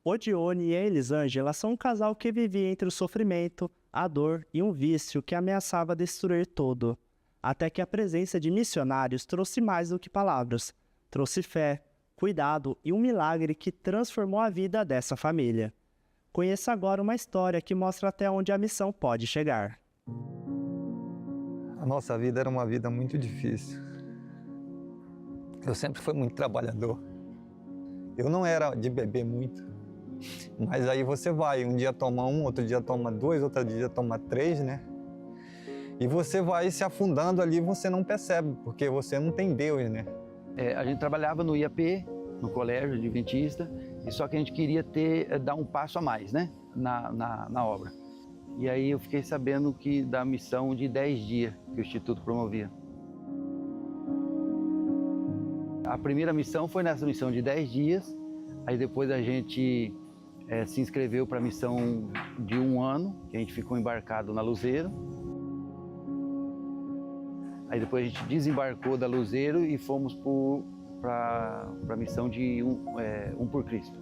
O Dione e a Elisângela são um casal que vivia entre o sofrimento, a dor e um vício que ameaçava destruir tudo. Até que a presença de missionários trouxe mais do que palavras. Trouxe fé, cuidado e um milagre que transformou a vida dessa família. Conheça agora uma história que mostra até onde a missão pode chegar. A nossa vida era uma vida muito difícil. Eu sempre fui muito trabalhador. Eu não era de beber muito, mas aí você vai, um dia toma um, outro dia toma dois, outro dia toma três, né? E você vai se afundando ali, você não percebe, porque você não tem Deus, né? A gente trabalhava no IAP, no colégio adventista, e só que a gente queria dar um passo a mais, né? Na obra. E aí eu fiquei sabendo da missão de 10 dias que o Instituto promovia. A primeira missão foi nessa missão de 10 dias, aí depois a gente se inscreveu para a missão de 1 ano, que a gente ficou embarcado na Luzeiro. Aí depois a gente desembarcou da Luzeiro e fomos para a missão de um por Cristo.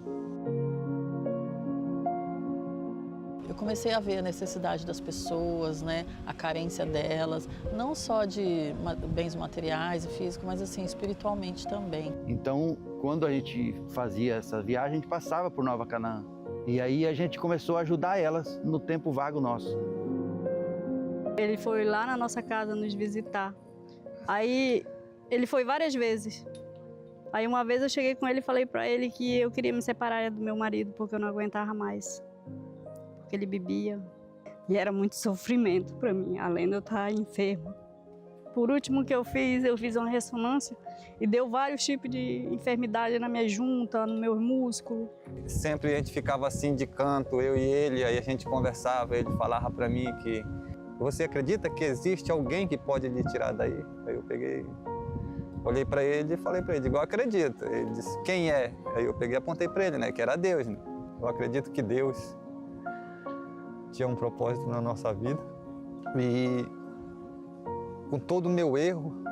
Eu comecei a ver a necessidade das pessoas, né, a carência delas, não só de bens materiais e físicos, mas assim, espiritualmente também. Então, quando a gente fazia essa viagem, a gente passava por Nova Canaã. E aí a gente começou a ajudar elas no tempo vago nosso. Ele foi lá na nossa casa nos visitar. Aí ele foi várias vezes. Aí uma vez eu cheguei com ele e falei para ele que eu queria me separar do meu marido porque eu não aguentava mais. Porque ele bebia e era muito sofrimento para mim, além de eu estar enferma. Por último que eu fiz uma ressonância e deu vários tipos de enfermidade na minha junta, no meu músculo. Sempre a gente ficava assim de canto, eu e ele, aí a gente conversava, ele falava para mim que você acredita que existe alguém que pode lhe tirar daí? Aí eu peguei, olhei para ele e falei para ele, igual acredito. Ele disse, quem é? Aí eu peguei e apontei para ele, né, que era Deus, né? Eu acredito que Deus tinha um propósito na nossa vida e com todo o meu erro,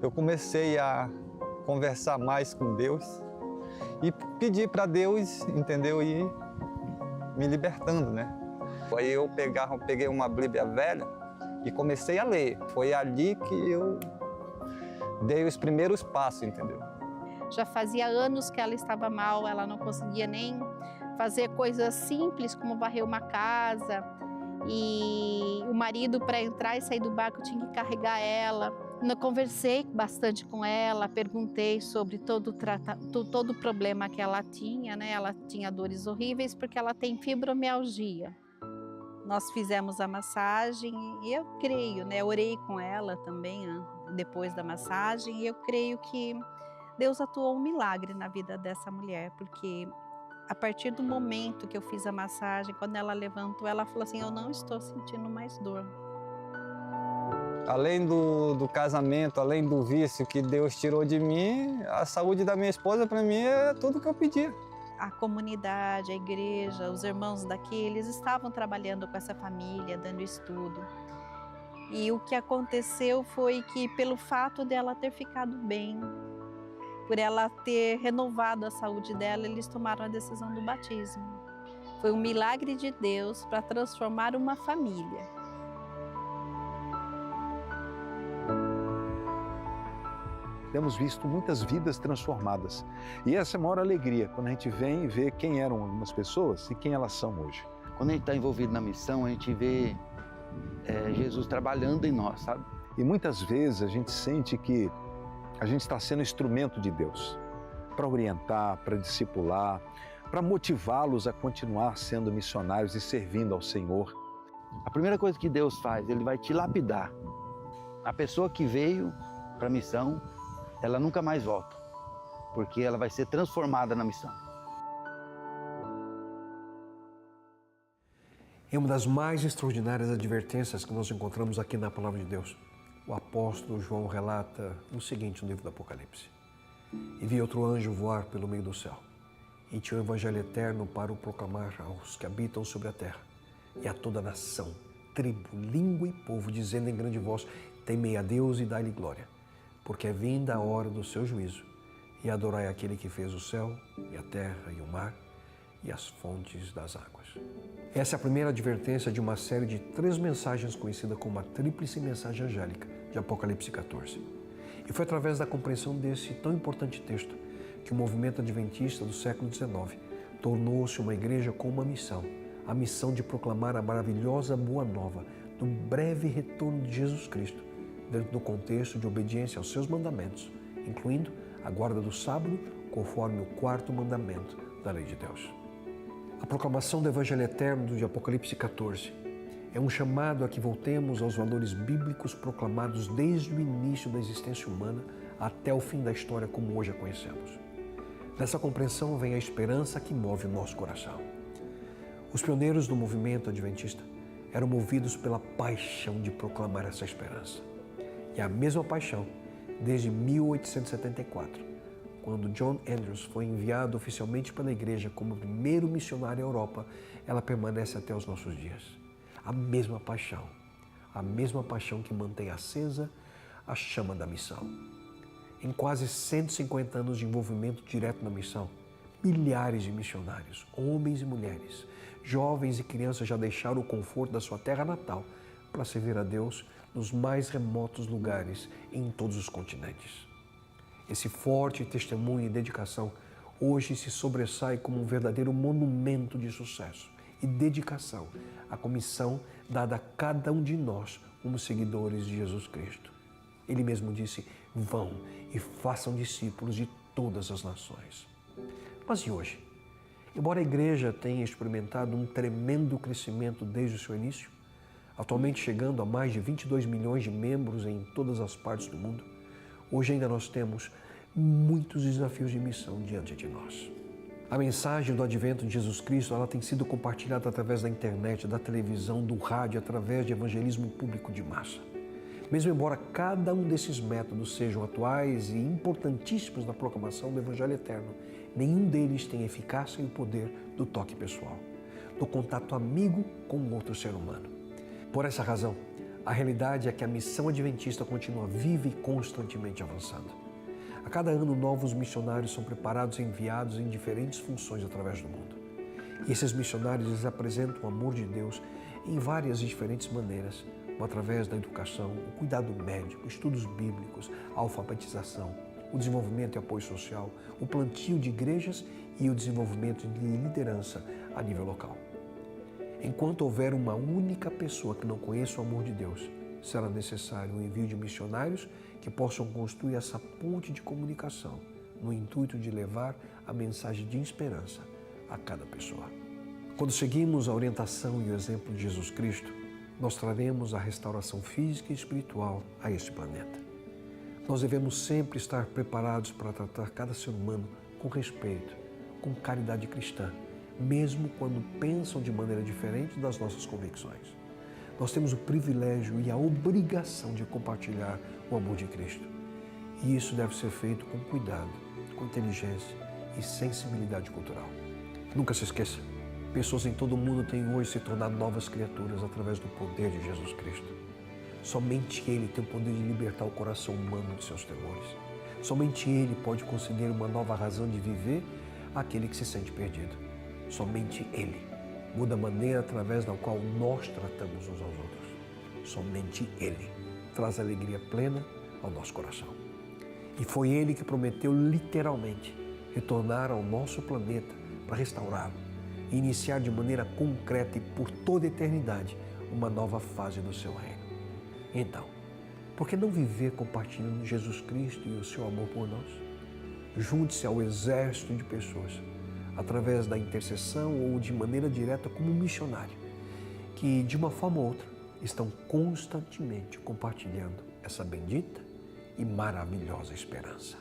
eu comecei a conversar mais com Deus e pedir para Deus, entendeu, ir me libertando, né? Aí eu peguei uma Bíblia velha e comecei a ler. Foi ali que eu dei os primeiros passos, entendeu? Já fazia anos que ela estava mal, ela não conseguia nem fazer coisas simples como varrer uma casa. E o marido, para entrar e sair do barco, tinha que carregar ela. Eu conversei bastante com ela, perguntei sobre todo o problema que ela tinha, né? Ela tinha dores horríveis porque ela tem fibromialgia. Nós fizemos a massagem e eu creio, né? Orei com ela também, né? Depois da massagem, e eu creio que Deus atuou um milagre na vida dessa mulher, porque a partir do momento que eu fiz a massagem, quando ela levantou, ela falou assim, eu não estou sentindo mais dor. Além do casamento, além do vício que Deus tirou de mim, a saúde da minha esposa para mim é tudo que eu pedia. A comunidade, a igreja, os irmãos daqui, eles estavam trabalhando com essa família, dando estudo. E o que aconteceu foi que pelo fato dela ter ficado bem, por ela ter renovado a saúde dela, eles tomaram a decisão do batismo. Foi um milagre de Deus para transformar uma família. Temos visto muitas vidas transformadas. E essa é a maior alegria, quando a gente vem e vê quem eram algumas pessoas e quem elas são hoje. Quando a gente está envolvido na missão, a gente vê Jesus trabalhando em nós, sabe? E muitas vezes a gente sente que a gente está sendo instrumento de Deus para orientar, para discipular, para motivá-los a continuar sendo missionários e servindo ao Senhor. A primeira coisa que Deus faz, Ele vai te lapidar. A pessoa que veio para a missão, ela nunca mais volta, porque ela vai ser transformada na missão. É uma das mais extraordinárias advertências que nós encontramos aqui na Palavra de Deus. O apóstolo João relata o seguinte no livro do Apocalipse. E vi outro anjo voar pelo meio do céu, e tinha o evangelho eterno para o proclamar aos que habitam sobre a terra, e a toda nação, tribo, língua e povo, dizendo em grande voz, temei a Deus e dai-lhe glória, porque é vinda a hora do seu juízo, e adorai aquele que fez o céu, e a terra, e o mar, e as fontes das águas. Essa é a primeira advertência de uma série de 3 mensagens conhecida como a Tríplice Mensagem Angélica de Apocalipse 14. E foi através da compreensão desse tão importante texto que o movimento adventista do século XIX tornou-se uma igreja com uma missão, a missão de proclamar a maravilhosa boa nova do breve retorno de Jesus Cristo, dentro do contexto de obediência aos seus mandamentos, incluindo a guarda do sábado, conforme o 4º mandamento da lei de Deus. A proclamação do Evangelho Eterno de Apocalipse 14 é um chamado a que voltemos aos valores bíblicos proclamados desde o início da existência humana até o fim da história como hoje a conhecemos. Nessa compreensão vem a esperança que move o nosso coração. Os pioneiros do movimento adventista eram movidos pela paixão de proclamar essa esperança. E a mesma paixão, desde 1874, quando John Andrews foi enviado oficialmente pela igreja como primeiro missionário à Europa, ela permanece até os nossos dias. A mesma paixão que mantém acesa a chama da missão. Em quase 150 anos de envolvimento direto na missão, milhares de missionários, homens e mulheres, jovens e crianças já deixaram o conforto da sua terra natal para servir a Deus nos mais remotos lugares e em todos os continentes. Esse forte testemunho e dedicação hoje se sobressai como um verdadeiro monumento de sucesso e dedicação à comissão dada a cada um de nós como seguidores de Jesus Cristo. Ele mesmo disse: vão e façam discípulos de todas as nações. Mas e hoje? Embora a igreja tenha experimentado um tremendo crescimento desde o seu início, atualmente chegando a mais de 22 milhões de membros em todas as partes do mundo, hoje ainda nós temos muitos desafios de missão diante de nós. A mensagem do advento de Jesus Cristo, ela tem sido compartilhada através da internet, da televisão, do rádio, através de evangelismo público de massa. Mesmo embora cada um desses métodos sejam atuais e importantíssimos na proclamação do Evangelho Eterno, nenhum deles tem eficácia e o poder do toque pessoal, do contato amigo com um outro ser humano. Por essa razão, a realidade é que a missão adventista continua viva e constantemente avançando. A cada ano, novos missionários são preparados e enviados em diferentes funções através do mundo. E esses missionários eles apresentam o amor de Deus em várias e diferentes maneiras, como através da educação, o cuidado médico, estudos bíblicos, a alfabetização, o desenvolvimento e apoio social, o plantio de igrejas e o desenvolvimento de liderança a nível local. Enquanto houver uma única pessoa que não conheça o amor de Deus, será necessário o envio de missionários que possam construir essa ponte de comunicação no intuito de levar a mensagem de esperança a cada pessoa. Quando seguimos a orientação e o exemplo de Jesus Cristo, nós traremos a restauração física e espiritual a este planeta. Nós devemos sempre estar preparados para tratar cada ser humano com respeito, com caridade cristã, mesmo quando pensam de maneira diferente das nossas convicções. Nós temos o privilégio e a obrigação de compartilhar o amor de Cristo. E isso deve ser feito com cuidado, com inteligência e sensibilidade cultural. Nunca se esqueça, pessoas em todo o mundo têm hoje se tornado novas criaturas através do poder de Jesus Cristo. Somente Ele tem o poder de libertar o coração humano de seus temores. Somente Ele pode conceder uma nova razão de viver àquele que se sente perdido. Somente Ele muda a maneira através da qual nós tratamos uns aos outros. Somente Ele traz alegria plena ao nosso coração. E foi Ele que prometeu literalmente retornar ao nosso planeta para restaurá-lo e iniciar de maneira concreta e por toda a eternidade uma nova fase do seu reino. Então, por que não viver compartilhando Jesus Cristo e o seu amor por nós? Junte-se ao exército de pessoas, através da intercessão ou de maneira direta como um missionário, que de uma forma ou outra estão constantemente compartilhando essa bendita e maravilhosa esperança.